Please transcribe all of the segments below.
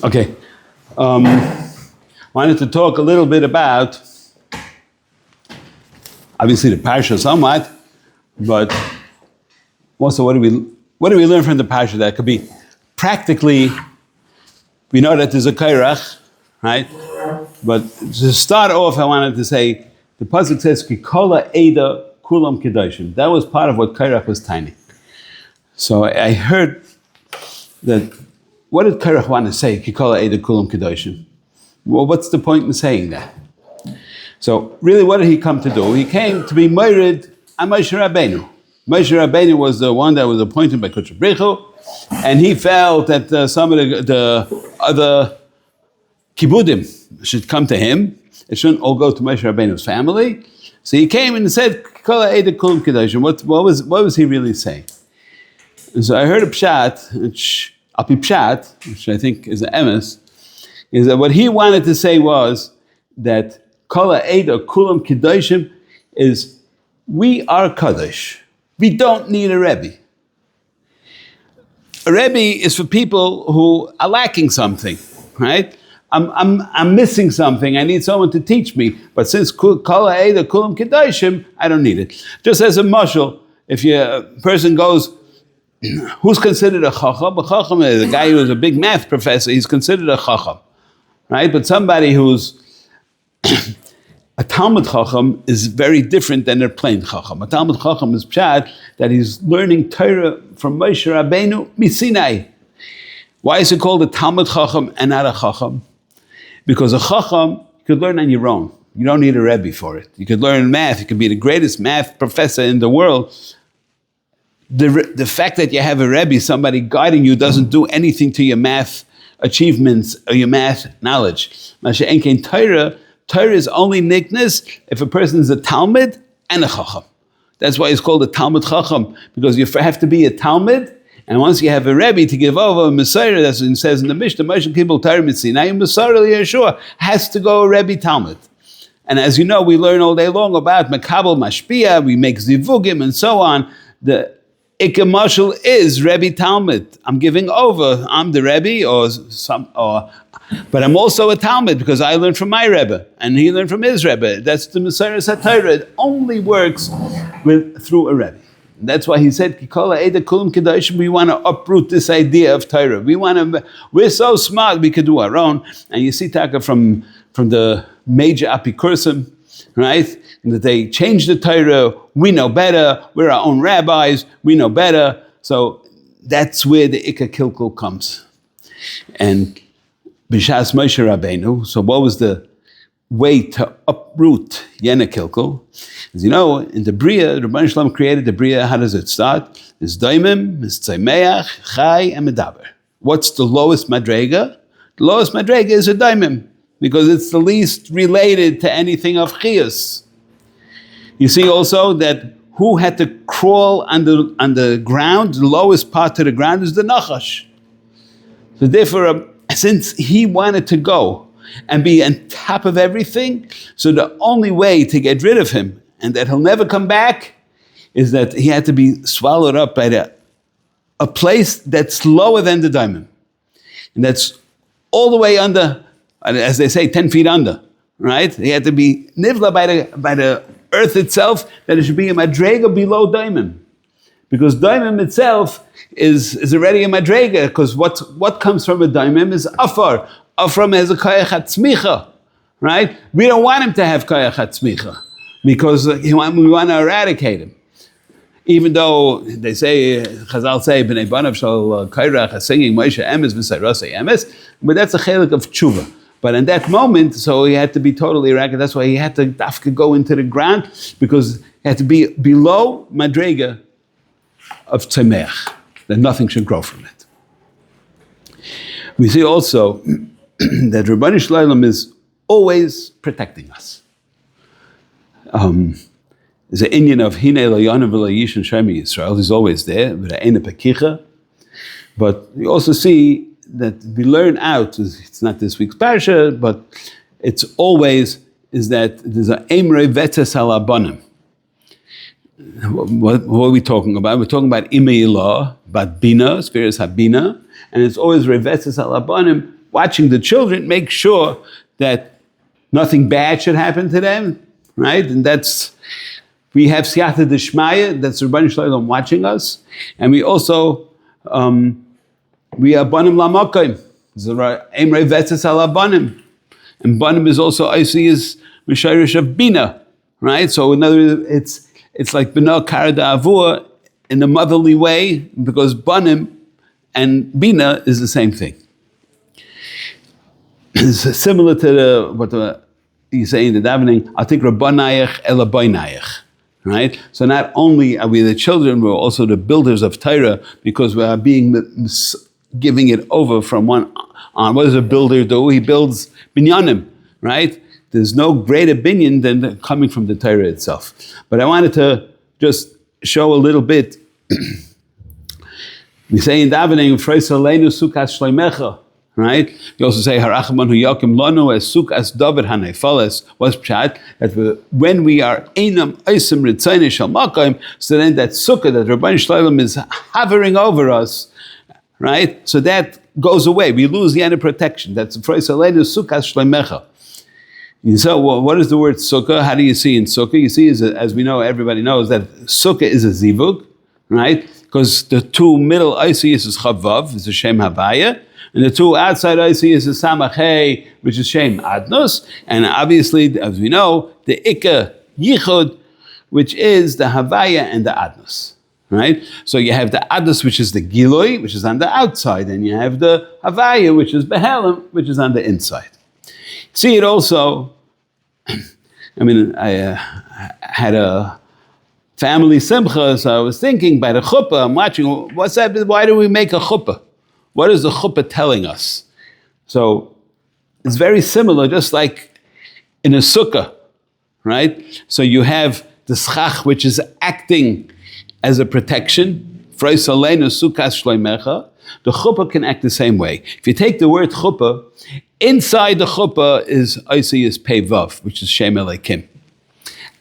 Okay. Wanted to talk a little bit about, obviously, the parsha somewhat, but also what do we learn from the parsha that could be practically? We know that there's a kairach, right? But to start off, I wanted to say the pasuk says Kikola Eda Kulam Kedoshim. That was part of what kairach was tiny. So I heard that. What did kairach want to say? Kikola Eda Kulam Kedoshim. Well, what's the point in saying that? So really, what did he come to do? He came to be Moirid on Moshe Rabbeinu. Moshe Rabbeinu was the one that was appointed by Kodesh Breichu, and he felt that some of the other kibudim should come to him. It shouldn't all go to Moshe Rabbeinu's family. So he came and said, Kikola Eda Kulam Kedoshim. What was he really saying? And so I heard a pshat, which Api Pshat, which I think is an emes, is that what he wanted to say was that Kol Eda Kulam Kedoshim is we are Kadosh. We don't need a Rebbe. A Rebbe is for people who are lacking something, right? I'm missing something. I need someone to teach me. But since Kol Eda Kulam Kedoshim, I don't need it. Just as a mashal, if a person goes, who's considered a chacham? A chacham is a guy who is a big math professor. He's considered a chacham, right? But somebody who's a Talmud chacham is very different than a plain chacham. A Talmud chacham is pshat that he's learning Torah from Moshe Rabbeinu Misinai. Why is it called a Talmud chacham and not a chacham? Because a chacham you could learn on your own. You don't need a rebbe for it. You could learn math. You could be the greatest math professor in the world. The fact that you have a rebbe, somebody guiding you, doesn't do anything to your math achievements or your math knowledge. Torah is only nickness if a person is a Talmud and a Chacham. That's why it's called a Talmud Chacham, because you have to be a Talmud, and once you have a rebbe to give over a Messiah, that's what it says in the Mishnah, Moshe people Torah Mitzinai, Messiah Yeshua has to go a rebbe Talmud. And as you know, we learn all day long about Makabel Mashpia, we make Zivugim and so on. The Ikka Mashal is Rebbe Talmud. I'm giving over. I'm the Rebbe, but I'm also a Talmud because I learned from my Rebbe and he learned from his Rebbe. That's the Messiah Satira. It only works through a Rebbe. That's why he said, Kikola Eda Kulam Kedoshim. We want to uproot this idea of Torah. We're so smart we could do our own. And you see Taka from the major Apikursim, right? And that they changed the Torah, we know better, we're our own rabbis, we know better. So that's where the Ikka Kilkul comes. And B'shas Moshe Rabbeinu, so what was the way to uproot Yena Kilkul? As you know, in the Bria, Rabban Shalom created the Bria, how does it start? There's Daimim, there's Tzaimeach, Chai, and Medaber. What's the lowest Madrega? The lowest Madrega is a Daimim, because it's the least related to anything of Chiyas. You see also that who had to crawl on the ground, the lowest part of the ground is the Nachash. So therefore, since he wanted to go and be on top of everything, so the only way to get rid of him and that he'll never come back is that he had to be swallowed up by a place that's lower than the diamond. And that's all the way under, as they say, 10 feet under, right? He had to be nivla by the earth itself, that it should be a madrega below diamond. Because diamond itself is already a madrega, because what comes from a diamond is afar. Afar has a koyach hatzmicha, right? We don't want him to have koyach hatzmicha, because we want to eradicate him. Even though they say, Chazal say, B'nei Banav Shal Kairach are singing Moshe Emes V'Sairosei Emes, but that's a chelik of tshuva. But in that moment, so he had to be totally eradicated. That's why he had to dafka go into the ground, because he had to be below madrega of tzemeach, that nothing should grow from it. We see also that Rabbanu Shloim is always protecting us. There's an Indian of Hine lo Yanav lo Yishan Shemi Yisrael. He's always there. But we also see that we learn out, it's not this week's parasha, but it's always is that there's an Emre Vetes Halabanim. What are we talking about? We're talking about Imeilah, Bat Bina, Spheres Habina, and it's always Reveses Halabanim watching the children, make sure that nothing bad should happen to them, right? And we have Siyata Deshmaya, that's Rabban Shalom watching us, and we also, we are Banim Lamakim, Emre Vetzes Ala Banim, and Banim is also, I see, is Mishayrish of Bina, right? So in other words, it's like Bina Karada Avua in the motherly way, because Banim and Bina is the same thing. It's similar to what you say in the davening, I think Rabbanayach Ela Bainayach, right? So not only are we the children, we're also the builders of Torah, because we are giving it over from one on. What does a builder do? He builds binyanim, right? There's no greater binyan than coming from the Torah itself. But I wanted to just show a little bit. We say in davening, Freis Aleinu Sukas Shleimecha, right? You also say Harachaman Hu Yakim Lanu as Sukas David Hanefales was pshat that when we are Einam Osim Ritzayne Shel Makayim, so then that sukkah that Rabban Shloim is hovering over us, right? So that goes away. We lose the inner protection. That's Freis Aleinu Sukas Shleimecha. So what is the word sukkah? How do you see in sukkah? You see, as we know, everybody knows that sukkah is a zivug, right? Because the two middle ICs is chavav, is a shem havaya, and the two outside ICs is samach hey, which is shem adnos, and obviously, as we know, the ikka yichud, which is the havaya and the adnos, right? So you have the adnos, which is the giloi, which is on the outside, and you have the havaya, which is behelim, which is on the inside. See it also, I mean, I had a family simcha, so I was thinking by the chuppah, I'm watching, what's that, why do we make a chuppah? What is the chuppah telling us? So it's very similar, just like in a sukkah, right? So you have the schach, which is acting as a protection, Freis Aleinu Sukas Shleimecha. The chuppah can act the same way. If you take the word chuppah, inside the chuppah is Pei Vav, which is Shem Elokim.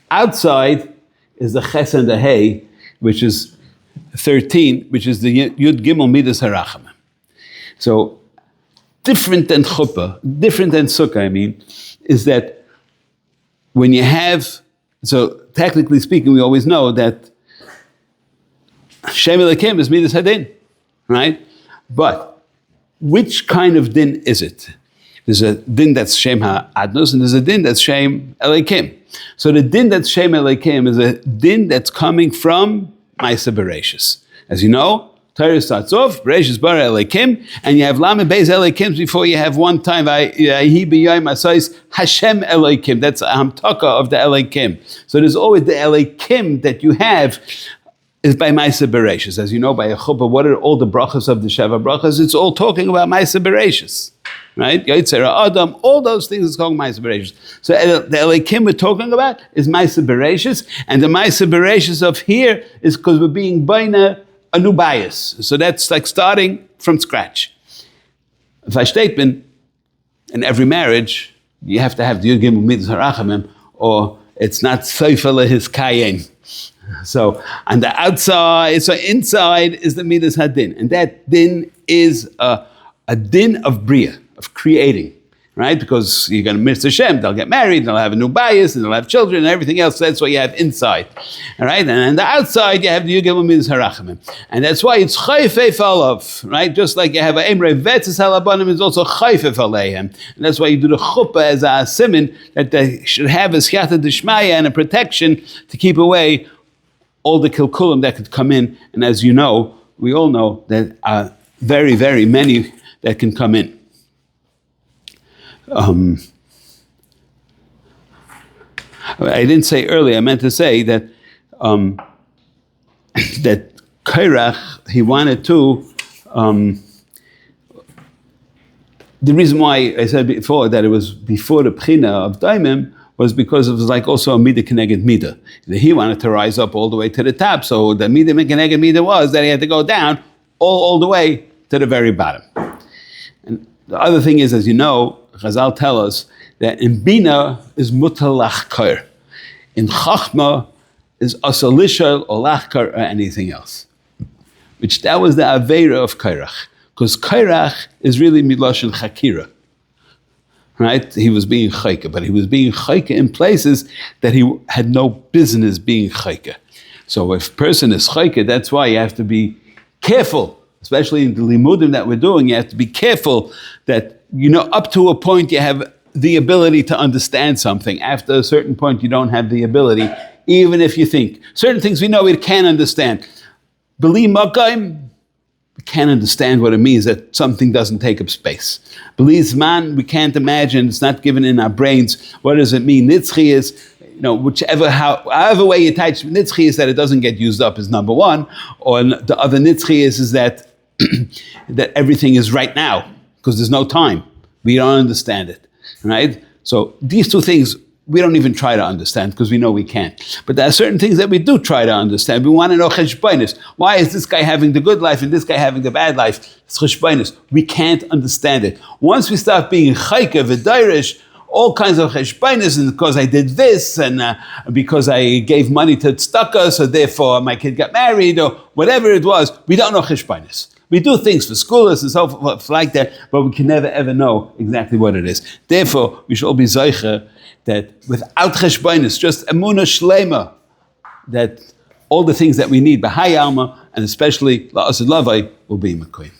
Outside is the Ches and the Hey, which is 13, which is the Yud Gimel Midas Harachamim. So different than chuppah, different than sukkah, I mean, is that when you have, so technically speaking, we always know that Shem Elokim is Midas Hadin, right? But which kind of din is it? There's a din that's Shem HaAdnos, and there's a din that's Shem Elokim. So the din that's Shem Elokim is a din that's coming from Ma'aseh Bereishis. As you know, Torah starts off, Bereishis bara Elokim, and you have Lamed Beis Elokim before you have one time, Vayihi b'yom asayis Hashem Elokim. That's a hamtaka of the Elokim. So there's always the Elokim that you have is by Ma'aseh Bereishis. As you know, by a chuppah, what are all the brachas of the Sheva brachas? It's all talking about Ma'aseh Bereishis, right? Yitzhak Adam, all those things is called Ma'aseh Bereishis. So the Elokim we're talking about is Ma'aseh Bereishis, and the Ma'aseh Bereishis of here is because we're being baina a new bias. So that's like starting from scratch. Versteht, in every marriage, you have to have the Yud Gimel Midas Harachamim, or it's not Seifele his Kayen. So on the outside, so inside is the Midas Hadin, and that din is a din of Bria, of creating, right? Because you're going to miss Hashem, they'll get married, they'll have a new bias, and they'll have children, and everything else. That's what you have inside, all right? And on the outside, you have the Yud Gimel Midas Harachamim, and that's why it's Chayfef Alav, right? Just like you have a Emre Vetzes Halabanim, is also Chayfef Aleihem, and that's why you do the chuppah as a simin that they should have a Siyata Deshmaya and a protection to keep away all the kilkulim that could come in, and as you know, we all know that are very, very many that can come in. I didn't say earlier, I meant to say that that Kairach, he wanted to, the reason why I said before that it was before the Pchina of Daimim was because it was like also a Midah Keneged Midah. He wanted to rise up all the way to the top, so the Midah Keneged Midah was that he had to go down all the way to the very bottom. And the other thing is, as you know, Chazal tell us that in Bina is mutalach kar. In Chachma is asalishal or lachkar or anything else. Which that was the Aveira of Kairach. Because Kairach is really Miloshin Chakira. Right? He was being chayka, but he was being chayka in places that he had no business being chayka. So if a person is chayka, that's why you have to be careful, especially in the limudim that we're doing, you have to be careful that, up to a point you have the ability to understand something. After a certain point you don't have the ability, even if you think. Certain things we know we can't understand. Beli Makayim, we can't understand what it means that something doesn't take up space. Beli Zman, we can't imagine, it's not given in our brains. What does it mean? Nitzchi is, however way you touch Nitzchi is that it doesn't get used up is number one, or the other Nitzchi is that that everything is right now, because there's no time. We don't understand it, right? So these two things, we don't even try to understand because we know we can't. But there are certain things that we do try to understand. We want to know cheshbonus. Why is this guy having the good life and this guy having the bad life? It's cheshbonus. We can't understand it. Once we start being chayka v'dairish, all kinds of cheshbonus, and because I did this, and because I gave money to tzedakah, so therefore my kid got married, or whatever it was, we don't know cheshbonus. We do things for schools and so forth like that, but we can never ever know exactly what it is. Therefore, we should all be zeicher that without cheshbonus, just emunah shlema, that all the things that we need, b'hai alma, and especially la'asad lavai, will be in Mekoyim.